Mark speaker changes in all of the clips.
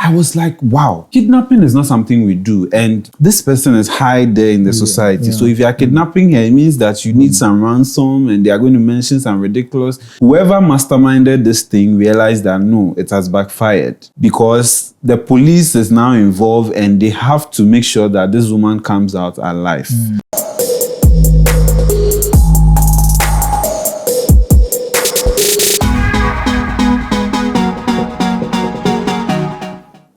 Speaker 1: I was like, wow, kidnapping is not something we do. And this person is high there in the society. So if you are kidnapping her, it means that you need some ransom and they are going to mention some ridiculous. Whoever masterminded this thing realized that no, it has backfired because the police is now involved and they have to make sure that this woman comes out alive.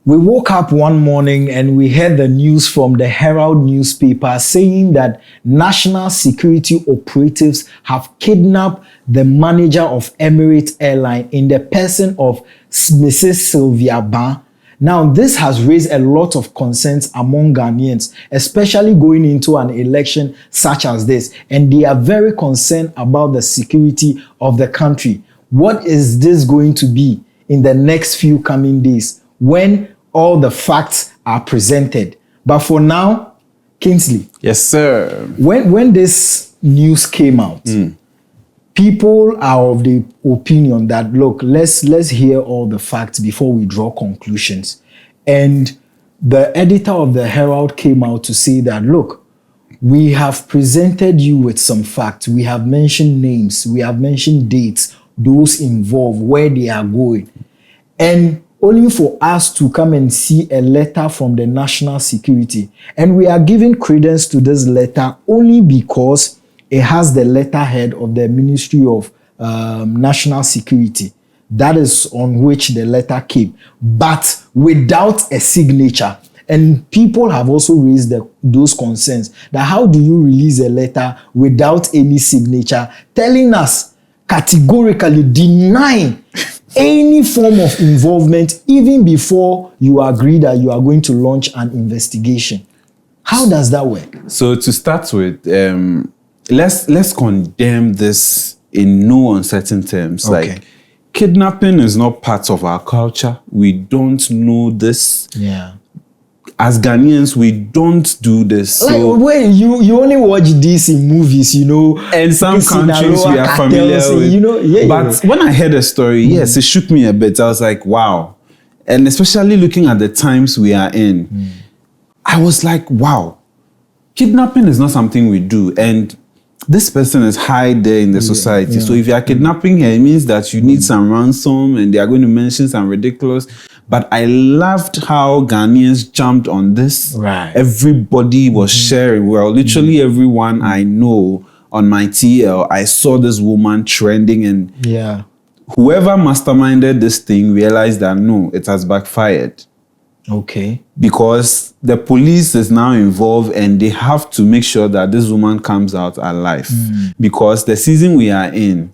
Speaker 2: We woke up one morning and we heard the news from the Herald newspaper saying that national security operatives have kidnapped the manager of Emirates Airline in the person of Mrs. Sylvia Ban. Now, this has raised a lot of concerns among Ghanaians, especially going into an election such as this. And they are very concerned about the security of the country. What is this going to be in the next few coming days when all the facts are presented? But for now, Kingsley.
Speaker 1: Yes, sir.
Speaker 2: When this news came out, people are of the opinion that, look, let's hear all the facts before we draw conclusions. And the editor of the Herald came out to say that, look, we have presented you with some facts. We have mentioned names. We have mentioned dates, those involved, where they are going. And only for us to come and see a letter from the national security. And we are giving credence to this letter only because it has the letterhead of the Ministry of National Security. That is on which the letter came, but without a signature. And people have also raised those concerns that how do you release a letter without any signature, telling us categorically denying any form of involvement even before you agree that you are going to launch an investigation? How does that work?
Speaker 1: So to start with, let's condemn this in no uncertain terms.
Speaker 2: Okay.
Speaker 1: Like, kidnapping is not part of our culture. We don't know this.
Speaker 2: Yeah.
Speaker 1: As Ghanaians, we don't do this.
Speaker 2: Like,
Speaker 1: So,
Speaker 2: when you only watch this in movies, you know,
Speaker 1: and some countries we are familiar with.
Speaker 2: You know,
Speaker 1: but when I heard the story, yes, it shook me a bit. I was like, wow. And especially looking at the times we are in, I was like, wow, kidnapping is not something we do. And this person is high there in the society. So if you are kidnapping her, it means that you need some ransom and they are going to mention some ridiculous. But I loved how Ghanaians jumped on this.
Speaker 2: Right.
Speaker 1: Everybody was sharing. Well, literally everyone I know on my TL, I saw this woman trending, and whoever masterminded this thing realized that no, it has backfired.
Speaker 2: Okay.
Speaker 1: Because the police is now involved and they have to make sure that this woman comes out alive. Because the season we are in,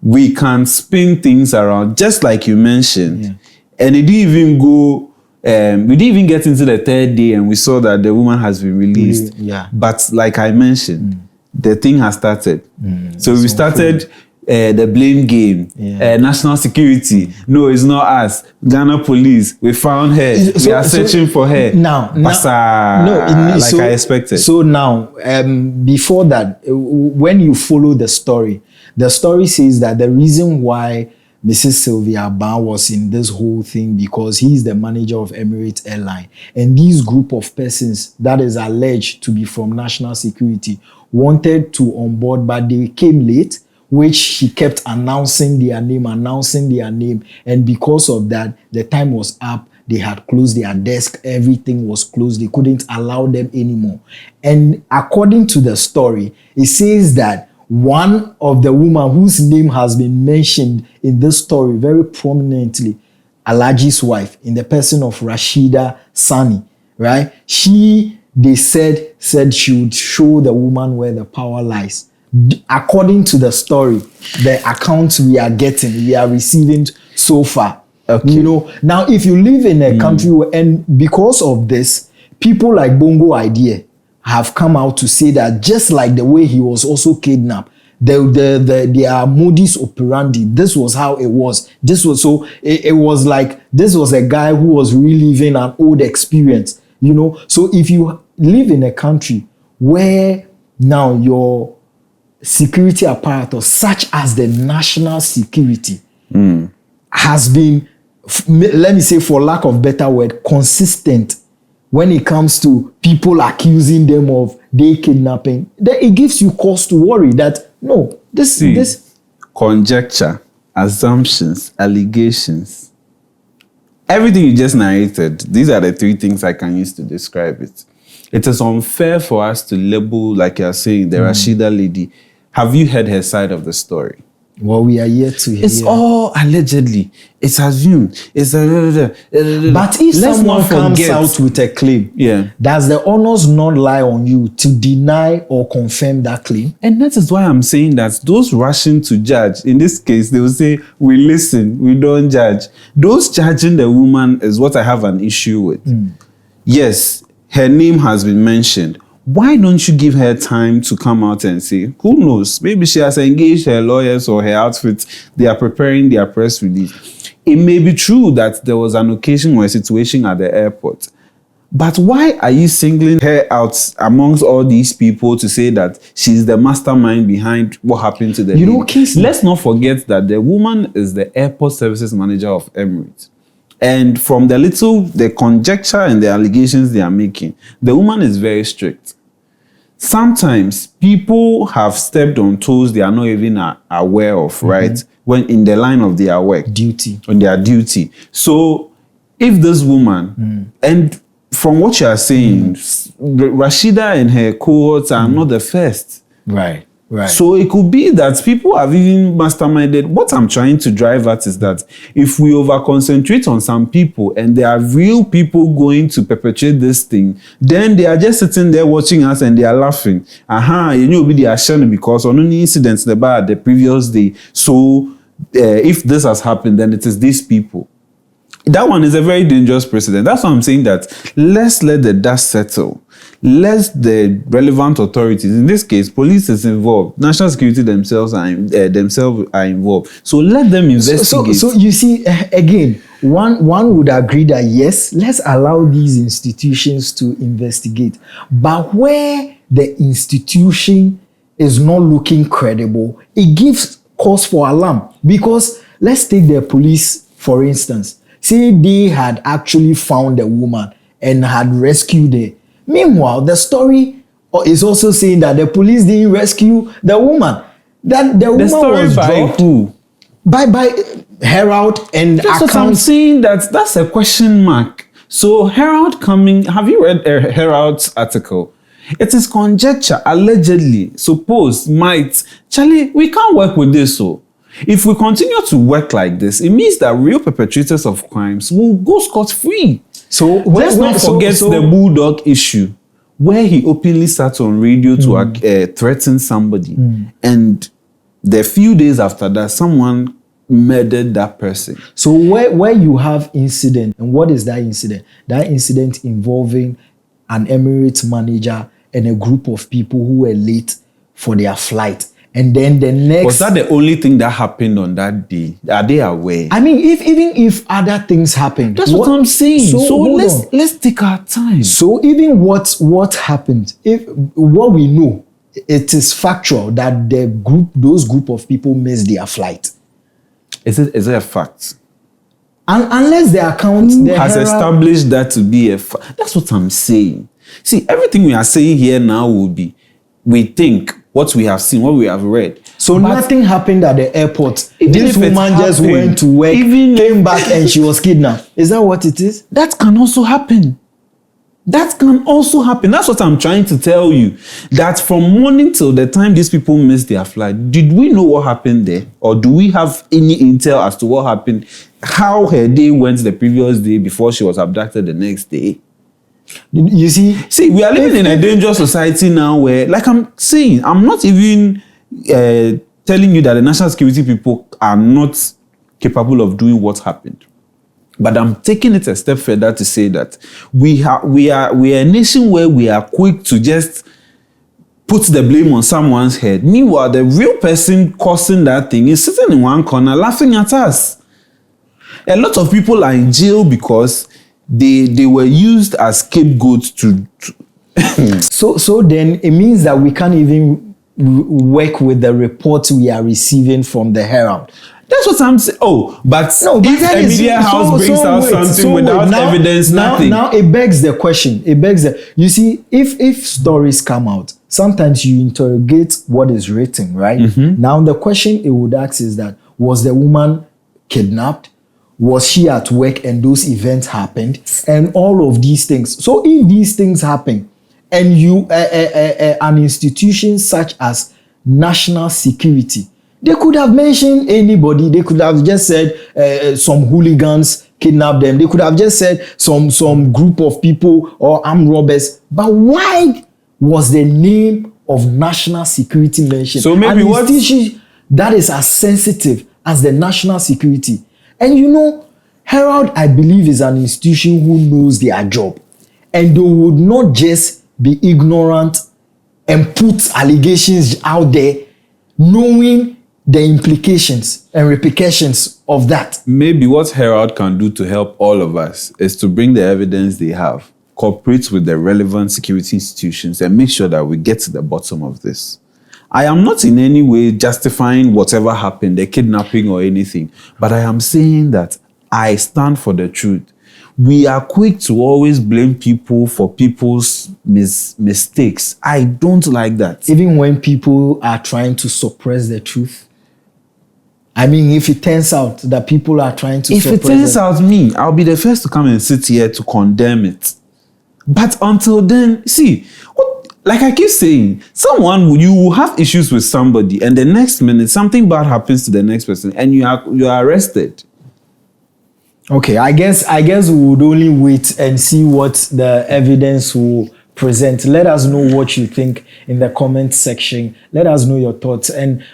Speaker 1: we can spin things around, just like you mentioned. And it didn't even go, we didn't even get into the third day and we saw that the woman has been released. But like I mentioned, the thing has started. So we started the blame game, national security. No, it's not us. Ghana police, we found her. We are searching for her. I expected.
Speaker 2: So now, before that, when you follow the story says that the reason why Mrs. Sylvia Ban was in this whole thing because he is the manager of Emirates Airline. And these group of persons that is alleged to be from national security wanted to onboard, but they came late, which she kept announcing their name. And because of that, the time was up. They had closed their desk. Everything was closed. They couldn't allow them anymore. And according to the story, it says that one of the women whose name has been mentioned in this story very prominently, Alhaji's wife, in the person of Rashida Sani, right? They said she would show the woman where the power lies. According to the story, the accounts we are receiving so far. Okay. You know, now if you live in a country and because of this, people like Bongo Idea have come out to say that just like the way he was also kidnapped, their modus operandi, this was how it was. It was like this was a guy who was reliving an old experience, you know. So if you live in a country where now your security apparatus, such as the national security, has been let me say, for lack of better word, consistent when it comes to people accusing them of day kidnapping, then it gives you cause to worry that no, this
Speaker 1: conjecture, assumptions, allegations, everything you just narrated, these are the three things I can use to describe it. It is unfair for us to label, like you're saying, the Rashida lady. Have you heard her side of the story?
Speaker 2: Well, we are yet to hear.
Speaker 1: It's all allegedly. It's assumed. It's
Speaker 2: but if someone comes out with a claim, does the onus not lie on you to deny or confirm that claim?
Speaker 1: And that is why I'm saying that those rushing to judge, in this case, they will say, we listen, we don't judge. Those judging the woman is what I have an issue with. Yes, her name has been mentioned. Why don't you give her time to come out and say, who knows, maybe she has engaged her lawyers or her outfit, they are preparing their press release. It may be true that there was an occasion or a situation at the airport, but why are you singling her out amongst all these people to say that she's the mastermind behind what happened to the lady? Let's not forget that the woman is the airport services manager of Emirates. And from the conjecture and the allegations they are making, the woman is very strict. Sometimes people have stepped on toes they are not even aware of, right? When in the line of their work. On their duty. So if this woman, and from what you are saying, Rashida and her cohorts are not the first.
Speaker 2: Right.
Speaker 1: So it could be that people have even masterminded. What I'm trying to drive at is that if we over-concentrate on some people and there are real people going to perpetrate this thing, then they are just sitting there watching us and they are laughing. You know, they are sharing because on any incidents the previous day. So if this has happened, then it is these people. That one is a very dangerous precedent. That's why I'm saying that let's let the dust settle. Let the relevant authorities, in this case, police is involved, national security themselves are involved. So let them investigate.
Speaker 2: So you see, again, one would agree that yes, let's allow these institutions to investigate. But where the institution is not looking credible, it gives cause for alarm. Because let's take the police, for instance. Say they had actually found a woman and had rescued her. Meanwhile, the story is also saying that the police didn't rescue the woman. That the woman was dropped.
Speaker 1: Who?
Speaker 2: By Herald and
Speaker 1: that's
Speaker 2: accounts.
Speaker 1: What I'm saying, that's a question mark. So Herald coming, have you read Herald's article? It is conjecture, allegedly, suppose, might. Charlie, we can't work with this so. If we continue to work like this, it means that real perpetrators of crimes will go scot-free. So let's not forget the Bulldog issue, where he openly sat on radio to threaten somebody. And the few days after that, someone murdered that person.
Speaker 2: So where you have incident, and what is that incident? That incident involving an Emirates manager and a group of people who were late for their flight. And then the next...
Speaker 1: Was that the only thing that happened on that day? Are they aware?
Speaker 2: I mean, even if other things happened...
Speaker 1: That's what I'm saying. So let's take our time.
Speaker 2: So even what happened, what we know, it is factual that those group of people missed their flight.
Speaker 1: Is it a fact?
Speaker 2: Unless the account...
Speaker 1: Who has established that to be a fact? That's what I'm saying. See, everything we are saying here now will be, we think, what we have seen, what we have read.
Speaker 2: So nothing happened at the airport. This woman just went to work, came back and she was kidnapped. Is that what it is?
Speaker 1: That can also happen. That can also happen. That's what I'm trying to tell you. That from morning till the time these people missed their flight, did we know what happened there? Or do we have any intel as to what happened? How her day went the previous day before she was abducted the next day?
Speaker 2: You see,
Speaker 1: we are living in a dangerous society now where, like I'm saying, I'm not even telling you that the national security people are not capable of doing what happened. But I'm taking it a step further to say that we are a nation where we are quick to just put the blame on someone's head. Meanwhile, the real person causing that thing is sitting in one corner laughing at us. A lot of people are in jail because they were used as scapegoats to
Speaker 2: so then it means that we can't even work with the reports we are receiving from the Herald.
Speaker 1: That's what I'm saying. Oh, but
Speaker 2: no, but
Speaker 1: if a media house brings out something without evidence, nothing.
Speaker 2: Now it begs the question. You see, if stories come out, sometimes you interrogate what is written, right?
Speaker 1: Mm-hmm.
Speaker 2: Now the question it would ask is that, was the woman kidnapped? Was she at work and those events happened? And all of these things. So if these things happen, and you an institution such as national security, they could have mentioned anybody. They could have just said some hooligans kidnapped them. They could have just said some group of people or armed robbers. But why was the name of national security mentioned?
Speaker 1: So maybe
Speaker 2: an institution that is as sensitive as the national security. And you know, Herald, I believe, is an institution who knows their job. And they would not just be ignorant and put allegations out there knowing the implications and repercussions of that.
Speaker 1: Maybe what Herald can do to help all of us is to bring the evidence they have, cooperate with the relevant security institutions, and make sure that we get to the bottom of this. I am not in any way justifying whatever happened, the kidnapping or anything, but I am saying that I stand for the truth. We are quick to always blame people for people's mistakes. I don't like that.
Speaker 2: Even when people are trying to suppress the truth. I mean, if it turns out that people are trying to suppress it.
Speaker 1: If it turns out me, I'll be the first to come and sit here to condemn it. But until then, see, like I keep saying, you will have issues with somebody and the next minute something bad happens to the next person and you are arrested.
Speaker 2: Okay, I guess we would only wait and see what the evidence will present. Let us know what you think in the comment section. Let us know your thoughts and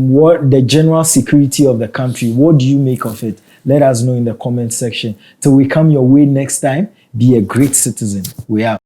Speaker 2: what the general security of the country. What do you make of it? Let us know in the comment section. Till we come your way next time, be a great citizen. We are.